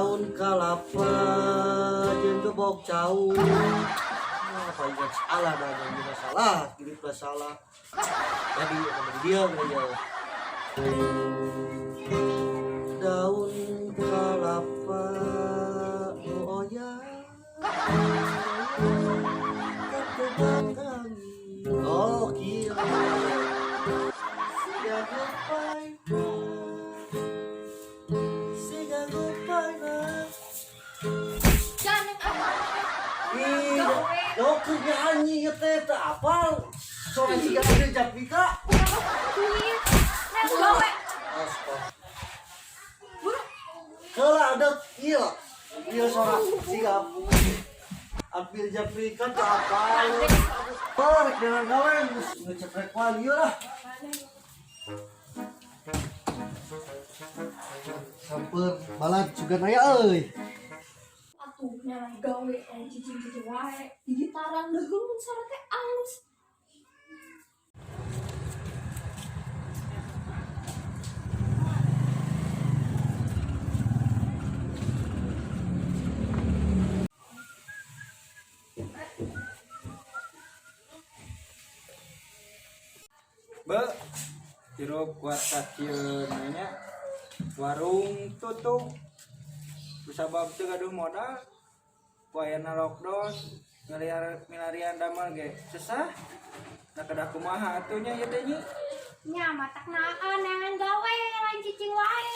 daun kalapa jeung gebok cau. Apa ingat salah dan yang salah, kiri plus salah. Jadi dia aja. Daun kalapa oh ya. Oh kira. Siga gopai. Siga gopai na. Lo nyanyi teh teh apal. Soalnya siga ada Japika. Kalau ada iya soalnya siga ambil Japika teh apal. Rek dengan gawen ngeceprek wali lah. Sampai balad juga naya euy. Atuh nyalan gawe cicing-cicing wae di gitaran deung sare teh alus. Be, jeruk kuat kacil nanya warung tutup sabab teu gaduh modal wayana lockdown milarian damel ge susah da kedah kumaha atunya ieu teh nya Nya matak naan neangan gawe lain cicing wae.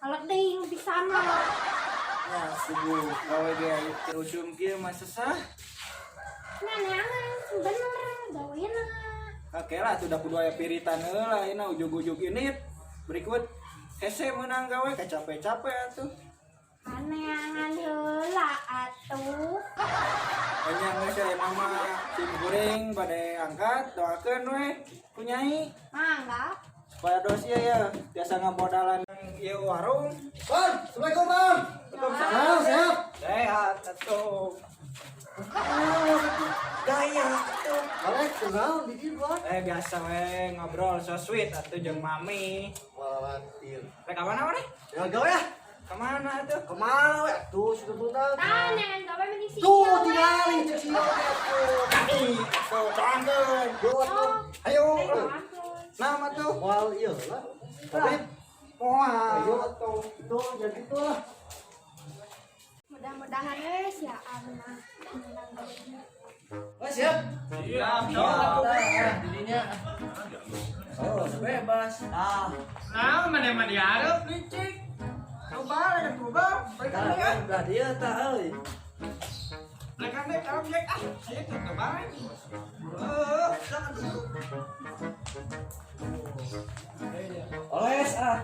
Alek deui nu pisana. ya subuh gawe ge terusum kieu mah susah Nya neangan bener gaweuna. Oke lah, sudah kudu aya piritan heula ayeuna ujug-ujug ini berikut hese menang gawe capek-capek atuh. Aneangan heula atuh. Anya geus aya nama sim goreng bade angkat doakeun we ku nyai Mangga. supaya dos ieu ya biasa ngamodalan ieu warung. Bang, assalamualaikum bang. Waalaikumsalam. Sehat. Sehat atuh. Gaya atuh. Balik kenal di dieu bang. Biasa we ngobrol so sweet atuh jeung mami. Walatir. Rek ka mana we? Ya gawe ya. Kemana atuh? Kemana we? Tuh sudah tunang. Tah neangan gawe mending si. Tuh tinggalin cek sih tuh. Ih, atuh coangkeun. Oh, Ayo. ampun. Nama tuh. Wal iya lah. Tapi Ayo ayo tuh itu jadi itu lah. Mudah-mudahan wes ya amanah menang gawe. Mas siap. Siap, Dirinya. Oh, bebas. Ah, Nah, mana diarep licik. Coba ya coba. Berikan udah dia tak euy. Lekan deh kalau cek saya tuh kemarin. Jangan dulu. Oles ah.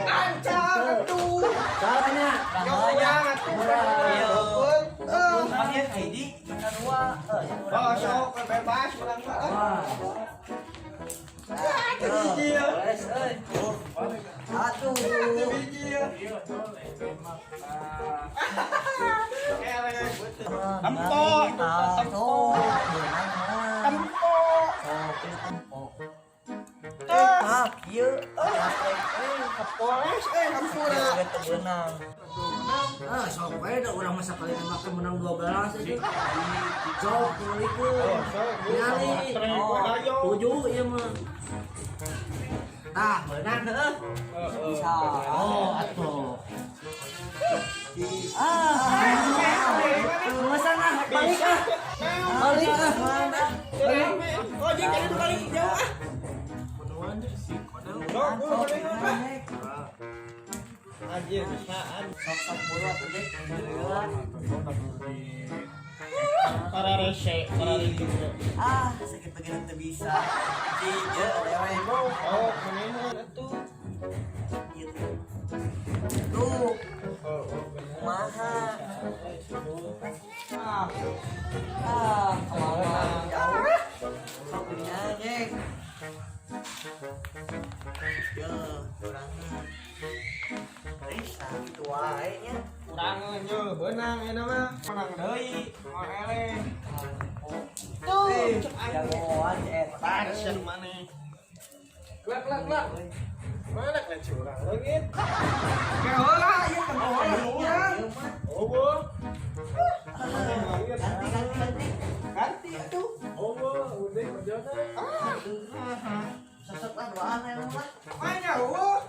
Lancar tuh. Caranya. Jauhnya tuh. Namanya Heidi benar dua. Oh, sok bebas ulang Wah. Dia. Oles euy. Aduh. Empok. Ah, sok wae da urang masa kali makan menang 12 aja. Sok itu. Nyali. 7 ieu mah. Tah, beunang heuh. Bisa. Oh, atuh. Pemesan ah, balik ah. Balik ah. Mana? Oh, dia jadi balik jauh ah. Anjir, bisaan. Sok bulu atuh deh. Para rese, para rese. Ah, sakit begini teu bisa. Iya, lewe. Oh, kuningan atuh. Gitu. Tuh, Oh, kumaha? Kumaha? Sok dinyanyi. Ya, kurangnya. Bisa gitu wae nya. kurangan yo, benang ini mah, menang deui, mau eleh. Tuh, jagoan eta. Pasien mana? Klak. Mana keleci urang leungit. Ge heula ieu kan urang. Oh. Ganti atuh. Oh, udah berjodoh. Sesetan bahan ya mah. Mana oh.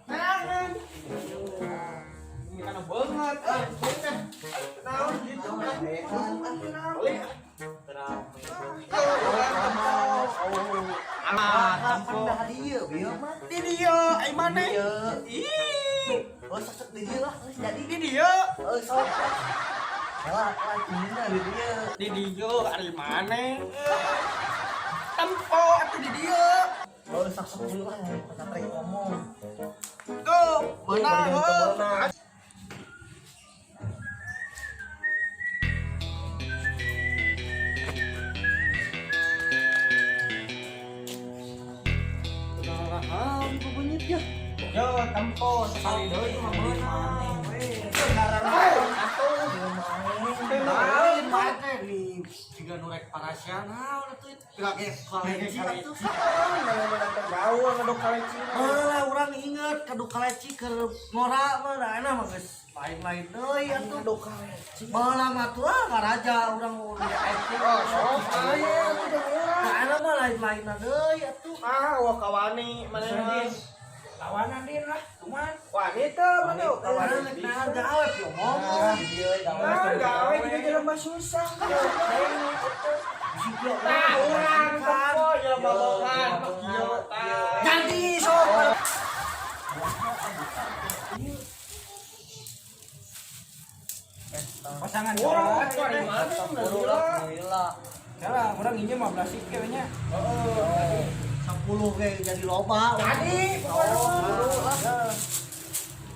Tangan. Ini kan banget. Naon gitu kan. Boleh. Tempo dia bieu mah. Di dia, ai mana? Ih. Oh sesek di dia lah geus jadi. Di dia. Sok. Salah lagina di dia. Di dia ari mana? Tempo atuh di dia. Oh sok dulu lah kita trek ngomong. Tuh, benar. Yo, tempo sekali deui mah beunang. Benaran atuh. Lain mate nih tiga nurek parasiana udah tuh gak kaleci atuh. Gaul ngadok kaleci. Lah urang inget kaduk kaleci ke ngora mah da enak mah geus lain-lain deui atuh kaduk kaleci. Baheula mah tuh ngaraja urang udah acting. Oh, sok aya tuh da urang. Da enak mah lain-lain deui atuh. Ah, wah kawani maneh lawanan din lah, cuman wanita mana Kawanan nek nahan gawe pieu ngomong di dieu gawe di jelema susah. Tah urang tempo jelema bogan kieu tah. Jadi sok Pasangan urang dari mana? Alhamdulillah. Salah, urang injem 15 sik we nya. 10 kayak jadi loba. Tadi pokoknya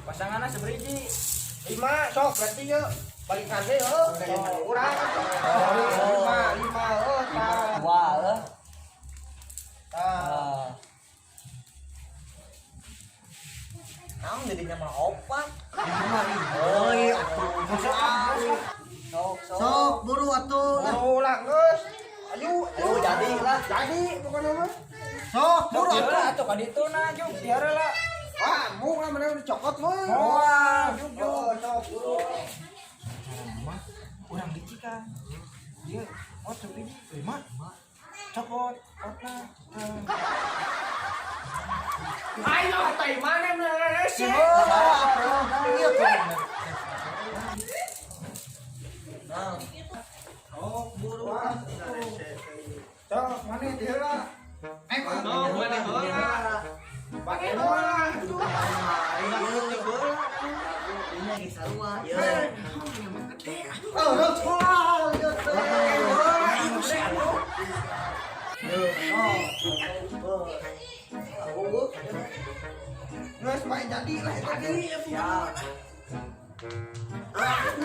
pasangannya seberiji 5 sok berarti yuk balikan deh urang 5 Wah, naon jadinya mah opat. Oi, atuh. Sok buru atuh. ulang geus ayo Jadi lah. jadi pokoknya mah Sok buru buru atuh. atuh ka ditu na juk biar lah wah mau lah mana dicokot mah Wah, juk sok buru urang dicikan dia oh seberiji 5 cokot otna ayo teh mana sih oh buru cok mana dia lah mana bola pakai bola Ini lagi sarua. oh bola nggak main jadi lah tadi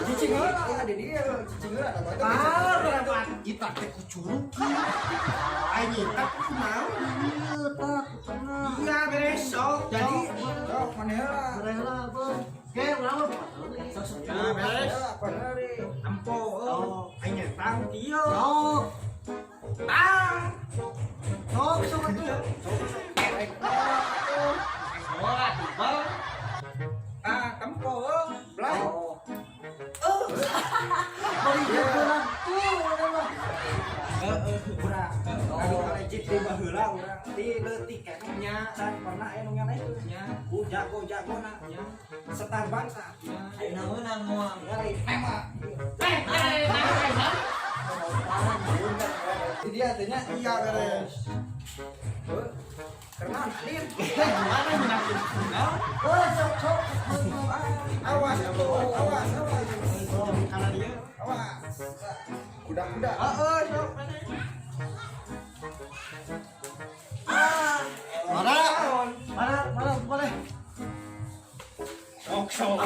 cicing heula di dia cicing heula ada batu Kita teh kucurug. ayo tak kenal iya beres sok jadi sok mana heula Rela bos. Ke urang mah nah beres apa hari ampo ayo tang dia Sok. tang Sok sok atuh. bola bal tempo belai Bari jalan tuh. urang anu kalecit di baheula urang di leutik nya can pernah aya nu ngana nya jago na nya setar bangsa Ayeuna meunang moal. di dia teh nya iya beres karena adin mana menakut Sok. awas awas karena dia awas kuda sok Mana boleh. sok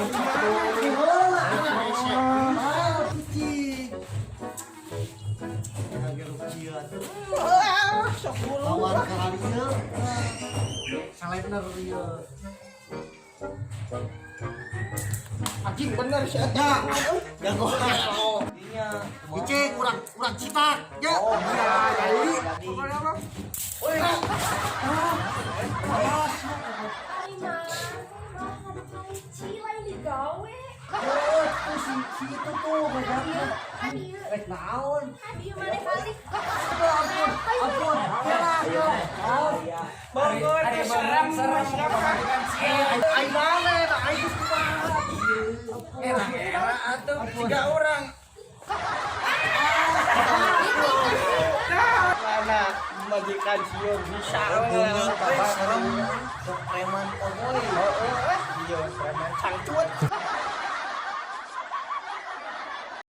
Lawan kalinya. Salah bener dia. anjing bener sih ada Jago. Dinya. Dicek urang citak. Ya. oh iya jadi pokoknya apa Si itu tuh bajaknya. Adieu. Naon? Adieu mana kali. Ampun. Ayo. Bangun serem Ai mana? Ai kumaha? era atuh 3 orang. Mana majikan sieun bisa serem. Preman omoy. Iya, preman cangcut.